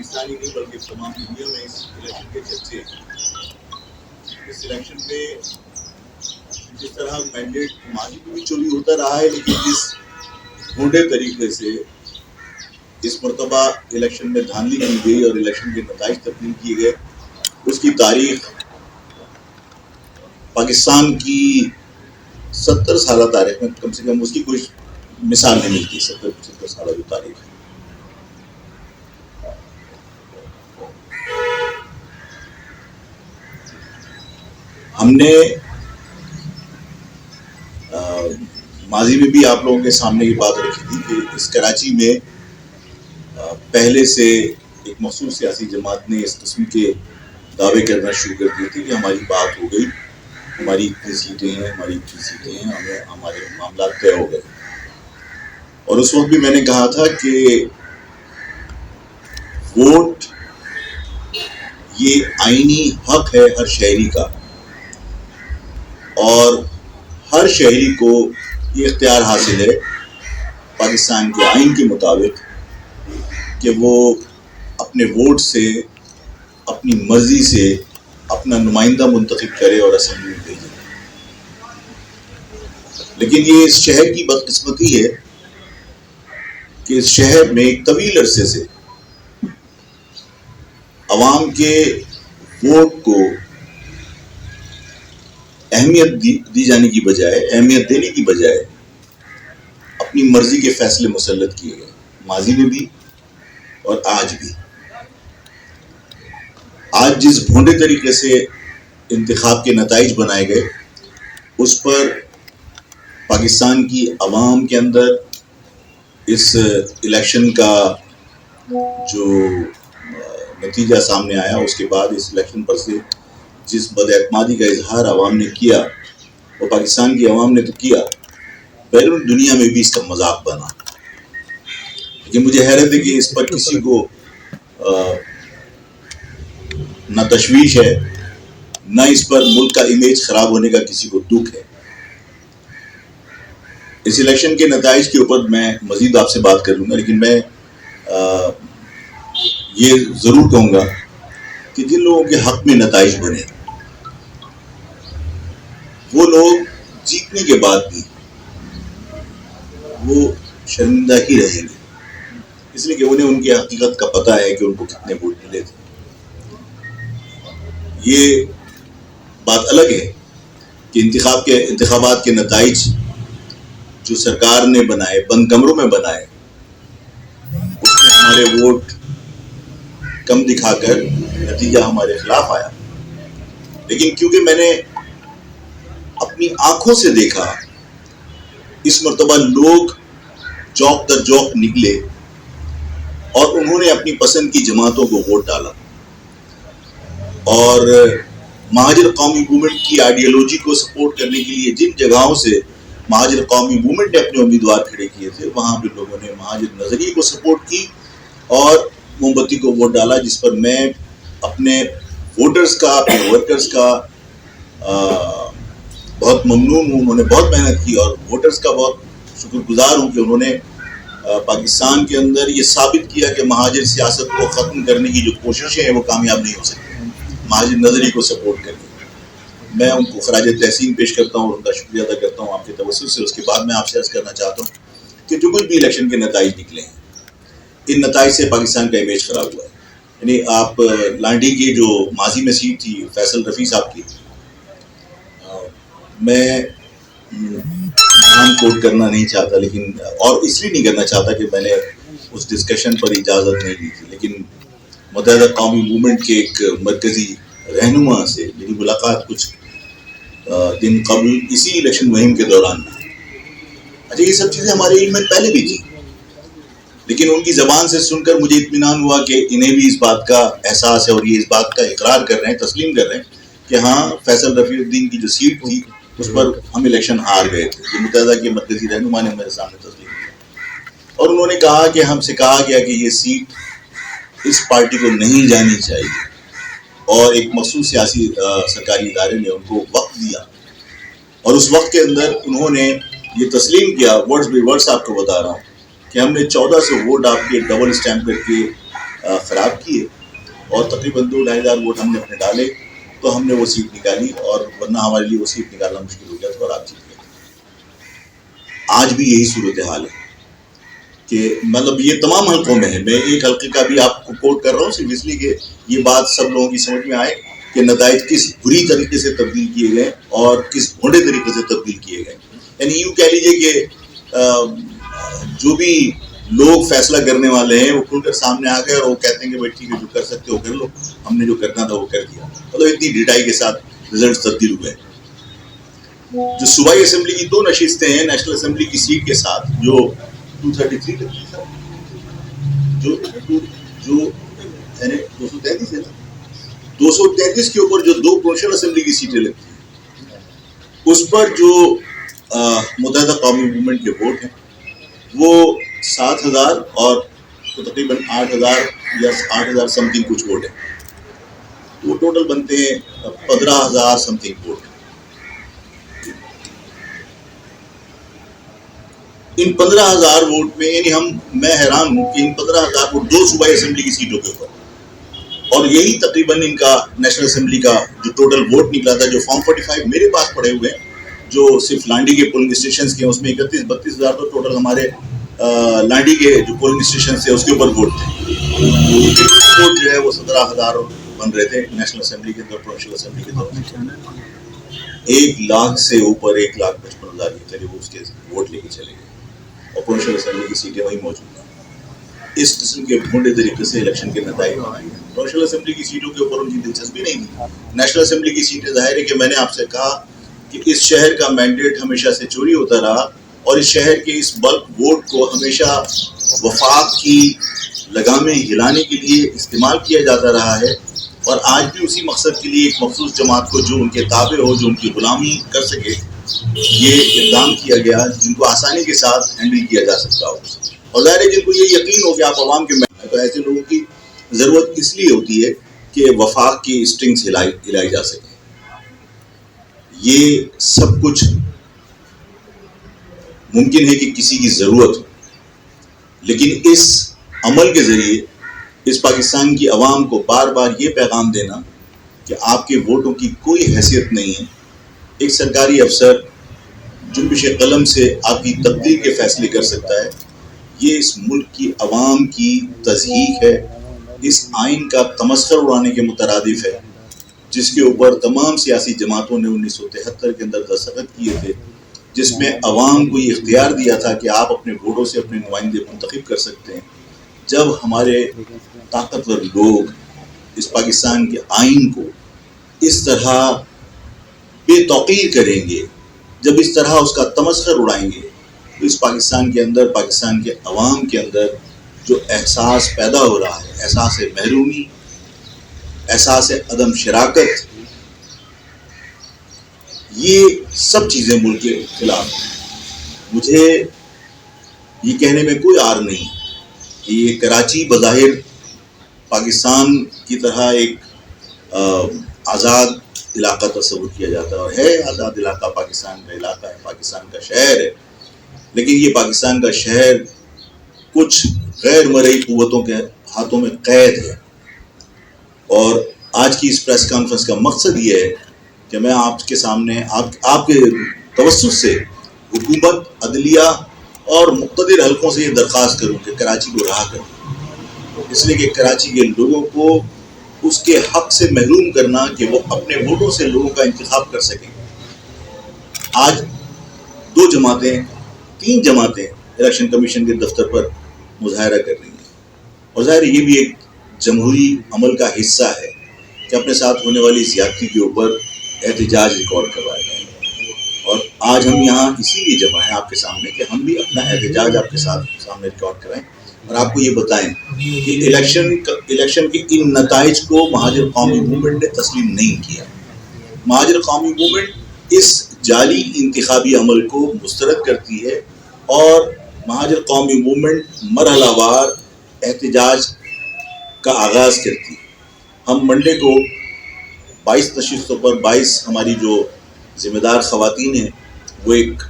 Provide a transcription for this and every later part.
پاکستانی نہیں بلکہ تمام دنیا میں اس الیکشن کے چرچے ہیں. اس الیکشن میں جس طرح مینڈیٹ ماضی میں بھی چوری ہوتا رہا ہے، لیکن جس گھونڈے طریقے سے اس مرتبہ الیکشن میں دھاندلی کی گئی اور الیکشن کے نتائج تبدیل کیے گئے، اس کی تاریخ پاکستان کی 70 سالہ تاریخ میں کم سے کم اس کی کوئی مثال نہیں ملتی. 70 سالہ جو تاریخ ہے. ہم نے ماضی میں بھی آپ لوگوں کے سامنے یہ بات رکھی تھی کہ اس کراچی میں پہلے سے ایک مخصوص سیاسی جماعت نے اس قسم کے دعوے کرنا شروع کر دیے تھے کہ ہماری بات ہو گئی، ہماری اتنی سیٹیں ہیں، ہمارے معاملات طے ہو گئے. اور اس وقت بھی میں نے کہا تھا کہ ووٹ یہ آئینی حق ہے ہر شہری کا، اور ہر شہری کو یہ اختیار حاصل ہے پاکستان کے آئین کے مطابق کہ وہ اپنے ووٹ سے، اپنی مرضی سے اپنا نمائندہ منتخب کرے اور اسمبلی میں بھیجے. لیکن یہ اس شہر کی بدقسمتی ہے کہ اس شہر میں ایک طویل عرصے سے عوام کے ووٹ کو اہمیت دینے کی بجائے اپنی مرضی کے فیصلے مسلط کیے گئے، ماضی میں بھی اور آج بھی. آج جس بھونڈے طریقے سے انتخاب کے نتائج بنائے گئے، اس پر پاکستان کی عوام کے اندر اس الیکشن کا جو نتیجہ سامنے آیا، اس کے بعد اس الیکشن پر سے جس بد اعتمادی کا اظہار عوام نے کیا، وہ پاکستان کی عوام نے تو کیا، بیرون دنیا میں بھی اس کا مذاق بنا. لیکن مجھے حیرت ہے کہ اس پر کسی کو نہ تشویش ہے، نہ اس پر ملک کا امیج خراب ہونے کا کسی کو دکھ ہے. اس الیکشن کے نتائج کے اوپر میں مزید آپ سے بات کر لوں گا، لیکن میں یہ ضرور کہوں گا کہ جن لوگوں کے حق میں نتائج بنے، وہ لوگ جیتنے کے بعد بھی وہ شرمندہ ہی رہیں گے، اس لیے کہ انہیں ان کی حقیقت کا پتہ ہے کہ ان کو کتنے ووٹ ملے تھے. یہ بات الگ ہے کہ انتخابات کے نتائج جو سرکار نے بنائے، بند کمروں میں بنائے، اس میں ہمارے ووٹ کم دکھا کر نتیجہ ہمارے خلاف آیا. لیکن کیونکہ میں نے اپنی آنکھوں سے دیکھا، اس مرتبہ لوگ چوک در چوک نکلے اور انہوں نے اپنی پسند کی جماعتوں کو ووٹ ڈالا، اور مہاجر قومی موومنٹ کی آئیڈیالوجی کو سپورٹ کرنے کے لیے جن جگہوں سے مہاجر قومی موومنٹ نے اپنے امیدوار کھڑے کیے تھے، وہاں پہ لوگوں نے مہاجر نظریے کو سپورٹ کی اور موم بتی کو ووٹ ڈالا، جس پر میں اپنے ووٹرز کا، اپنے ورکرز کا بہت ممنون ہوں. انہوں نے بہت محنت کی، اور ووٹرز کا بہت شکر گزار ہوں کہ انہوں نے پاکستان کے اندر یہ ثابت کیا کہ مہاجر سیاست کو ختم کرنے کی جو کوششیں ہیں وہ کامیاب نہیں ہو سکتی مہاجر نظریے کو سپورٹ کرنے. میں ان کو خراج تحسین پیش کرتا ہوں اور ان کا شکریہ ادا کرتا ہوں آپ کے توسط سے. اس کے بعد میں آپ سے عرض کرنا چاہتا ہوں کہ جو کچھ بھی الیکشن کے نتائج نکلے ہیں، ان نتائج سے پاکستان کا امیج خراب ہوا ہے. یعنی آپ لانڈی کی جو ماضی میں سیٹ تھی فیصل رفیع صاحب کی، میں نام کوٹ کرنا نہیں چاہتا، لیکن اور اس لیے نہیں کرنا چاہتا کہ میں نے اس ڈسکشن پر اجازت نہیں دی تھی، لیکن متحدہ قومی موومنٹ کے ایک مرکزی رہنما سے میری ملاقات کچھ دن قبل اسی الیکشن مہم کے دوران ہوئی. اچھا، یہ سب چیزیں ہمارے علم میں پہلے بھی تھی، لیکن ان کی زبان سے سن کر مجھے اطمینان ہوا کہ انہیں بھی اس بات کا احساس ہے اور یہ اس بات کا اقرار کر رہے ہیں، تسلیم کر رہے ہیں کہ ہاں فیصل رفیع الدین کی جو سیٹ تھی اس پر ہم الیکشن ہار گئے تھے. یہ متحدہ کے مرکزی رہنما نے میرے سامنے تسلیم کیا، اور انہوں نے کہا کہ ہم سے کہا گیا کہ یہ سیٹ اس پارٹی کو نہیں جانی چاہیے، اور ایک مخصوص سیاسی سرکاری ادارے نے ان کو وقت دیا، اور اس وقت کے اندر انہوں نے یہ تسلیم کیا، ورڈز بائی ورڈز آپ کو بتا رہا ہوں، کہ ہم نے 1400 ووٹ آپ کے ڈبل اسٹیمپ کر کے خراب کیے اور تقریباً 2-2.5 ووٹ ہم نے اپنے ڈالے تو ہم نے وہ سیٹ نکالی، اور ورنہ ہمارے لیے وہ سیٹ نکالنا مشکل ہو گیا تھا اور آپ جیت گئے۔ آج بھی یہی صورتحال ہے کہ مطلب یہ تمام حلقوں میں ہے، میں ایک حلقے کا بھی آپ کو کوٹ کر رہا ہوں صرف اس لیے کہ یہ بات سب لوگوں کی سمجھ میں آئے کہ نتائج کس بری طریقے سے تبدیل کیے گئے اور کس بھونڈے طریقے سے تبدیل کیے گئے۔ یعنی یوں کہہ لیجیے کہ جو بھی لوگ فیصلہ کرنے والے ہیں وہ کھل کر سامنے آ گئے اور وہ کہتے ہیں کہ بھائی ٹھیک ہے جو کر سکتے ہو کر لو، ہم نے جو کرنا تھا وہ کر دیا، مطلب اتنی ڈیٹائی کے ساتھ رزلٹس تبدیل ہوئے۔ جو صوبائی اسمبلی کی 2 نشستیں ہیں نیشنل اسمبلی کی سیٹ کے ساتھ جو 233 لگتی ہے، جو یعنی 233 ہے نا، 233 کے اوپر جو 2 پروونشل اسمبلی کی سیٹیں لگتی ہیں اس پر جو متحدہ قومی موومنٹ کے ووٹ ہیں وہ 7,000 اور تقریباً 8,000 یا 8,000 سم تھنگ کچھ ووٹ ہیں، وہ ٹوٹل بنتے ہیں 15,000 سم تھنگ ووٹ۔ ان 15,000 ووٹ میں یعنی میں حیران ہوں کہ ان 15,000 ووٹ 2 صوبائی اسمبلی کی سیٹوں کے اوپر، اور یہی تقریباً ان کا نیشنل اسمبلی کا جو ٹوٹل ووٹ نکلا تھا جو فارم 45 میرے پاس پڑے ہوئے ہیں جو صرف لانڈی کے پولنگ اسٹیشنز کے ہیں، اس میں 31-32 تو ٹوٹل ہمارے لانڈی کے جو پولنگ اسٹیشنز تھے اس کے اوپر ووٹ تھے۔ ووٹ جو ہے وہ 17,000 بن رہے تھے نیشنل اسمبلی کے اندر، پروونشل اسمبلی کے اندر 1 لاکھ سے اوپر 1,55,000 کے قریب اس کے ووٹ لے کے چلے گئے اور پروونشل اسمبلی کی سیٹیں وہی موجود ہیں۔ اس قسم کے بھونڈے طریقے سے الیکشن کے نتائج آئے ہیں۔ پروونشل اسمبلی کی سیٹوں کے اوپر ان کی دلچسپی نہیں تھی۔ نیشنل اسمبلی کی سیٹیں ظاہر ہے کہ میں نے آپ سے کہا کہ اس شہر کا مینڈیٹ ہمیشہ سے چوری ہوتا رہا اور اس شہر کے اس بلک ووٹ کو ہمیشہ وفاق کی لگامیں ہلانے کے لیے استعمال کیا جاتا رہا ہے، اور آج بھی اسی مقصد کے لیے ایک مخصوص جماعت کو جو ان کے تابع ہو، جو ان کی غلامی کر سکے، یہ اقدام کیا گیا جن کو آسانی کے ساتھ ہینڈل کیا جا سکتا ہو۔ اور ظاہر ہے جن کو یہ یقین ہو کہ آپ عوام کے میں تو ایسے لوگوں کی ضرورت اس لیے ہوتی ہے کہ وفاق کی اسٹرنگس ہلائی جا سکے۔ یہ سب کچھ ممکن ہے کہ کسی کی ضرورت ہو، لیکن اس عمل کے ذریعے اس پاکستان کی عوام کو بار بار یہ پیغام دینا کہ آپ کے ووٹوں کی کوئی حیثیت نہیں ہے، ایک سرکاری افسر جنبش قلم سے آپ کی تبدیل کے فیصلے کر سکتا ہے، یہ اس ملک کی عوام کی تضحیک ہے، اس آئین کا تمسخر اڑانے کے مترادف ہے جس کے اوپر تمام سیاسی جماعتوں نے 1973 کے اندر دستخط کیے تھے، جس میں عوام کو یہ اختیار دیا تھا کہ آپ اپنے ووٹوں سے اپنے نمائندے منتخب کر سکتے ہیں۔ جب ہمارے طاقتور لوگ اس پاکستان کے آئین کو اس طرح بے توقیر کریں گے، جب اس طرح اس کا تمسخر اڑائیں گے، تو اس پاکستان کے اندر، پاکستان کے عوام کے اندر جو احساس پیدا ہو رہا ہے، احساس محرومی، احساس عدم شراکت، یہ سب چیزیں ملک کے خلاف ہیں۔ مجھے یہ کہنے میں کوئی عار نہیں کہ یہ کراچی بظاہر پاکستان کی طرح ایک آزاد علاقہ تصور کیا جاتا ہے، اور ہے آزاد علاقہ، پاکستان کا علاقہ ہے، پاکستان کا شہر ہے، لیکن یہ پاکستان کا شہر کچھ غیر مرئی قوتوں کے ہاتھوں میں قید ہے۔ اور آج کی اس پریس کانفرنس کا مقصد یہ ہے کہ میں آپ کے سامنے آپ کے توسط سے حکومت، عدلیہ اور مقتدر حلقوں سے یہ درخواست کروں کہ کراچی کو رہا کریں، اس لیے کہ کراچی کے لوگوں کو اس کے حق سے محروم کرنا کہ وہ اپنے ووٹوں سے لوگوں کا انتخاب کر سکیں۔ آج 2 جماعتیں، 3 جماعتیں الیکشن کمیشن کے دفتر پر مظاہرہ کر رہی ہیں، اور ظاہر یہ بھی ایک جمہوری عمل کا حصہ ہے کہ اپنے ساتھ ہونے والی زیادتی کے اوپر احتجاج ریکارڈ کروایا جائے۔ اور آج ہم یہاں اسی لیے جمع ہیں آپ کے سامنے کہ ہم بھی اپنا احتجاج آپ کے سامنے ریکارڈ کرائیں اور آپ کو یہ بتائیں کہ الیکشن کے ان نتائج کو مہاجر قومی موومنٹ نے تسلیم نہیں کیا۔ مہاجر قومی موومنٹ اس جعلی انتخابی عمل کو مسترد کرتی ہے اور مہاجر قومی موومنٹ مرحلہ وار احتجاج کا آغاز کرتی ہے۔ ہم منڈے کو 22 نشستوں پر 22 ہماری جو ذمہ دار خواتین ہیں وہ ایک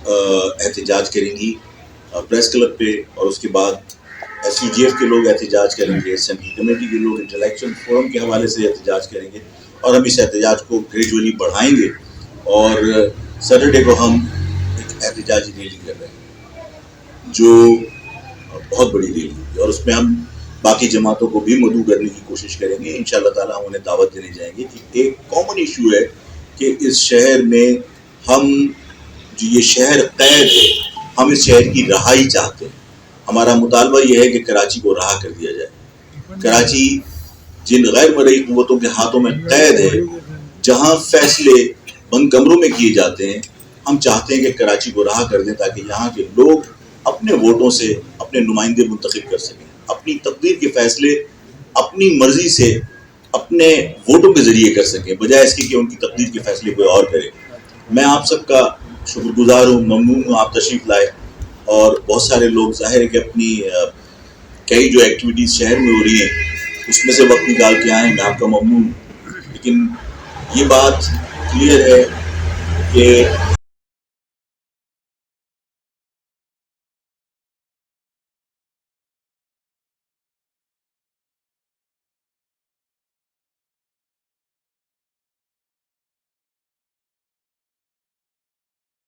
احتجاج کریں گی پریس کلب پہ، اور اس کے بعد SUGF کے لوگ احتجاج کریں گے, سینٹرل کمیٹی کے لوگ انٹلیکچوئل فورم کے حوالے سے احتجاج کریں گے, اور ہم اس احتجاج کو گریجولی بڑھائیں گے. اور سیٹرڈے کو ہم ایک احتجاجی ریلی کر رہے ہیں جو بہت بڑی ریلی ہے, اور اس میں ہم باقی جماعتوں کو بھی مدعو کرنے کی کوشش کریں گے. انشاءاللہ تعالی ہم انہیں دعوت دینے جائیں گے کہ ایک کامن ایشو ہے کہ اس شہر میں ہم جو یہ شہر قید ہے, ہم اس شہر کی رہائی چاہتے ہیں. ہمارا مطالبہ یہ ہے کہ کراچی کو رہا کر دیا جائے. کراچی جن غیر مرئی قوتوں کے ہاتھوں میں قید ہے, جہاں فیصلے بند کمروں میں کیے جاتے ہیں, ہم چاہتے ہیں کہ کراچی کو رہا کر دیں تاکہ یہاں کے لوگ اپنے ووٹوں سے اپنے نمائندے منتخب کر سکیں, اپنی تقدیر کے فیصلے اپنی مرضی سے اپنے ووٹوں کے ذریعے کر سکیں, بجائے اس کے کہ ان کی تقدیر کے فیصلے کوئی اور کرے. میں آپ سب کا شکر گزار ہوں, ممنون ہوں آپ تشریف لائے, اور بہت سارے لوگ ظاہر ہے کہ اپنی کئی جو ایکٹیویٹیز شہر میں ہو رہی ہیں اس میں سے وقت نکال کے آئے ہیں, میں آپ کا ممنون ہوں. لیکن یہ بات کلیئر ہے کہ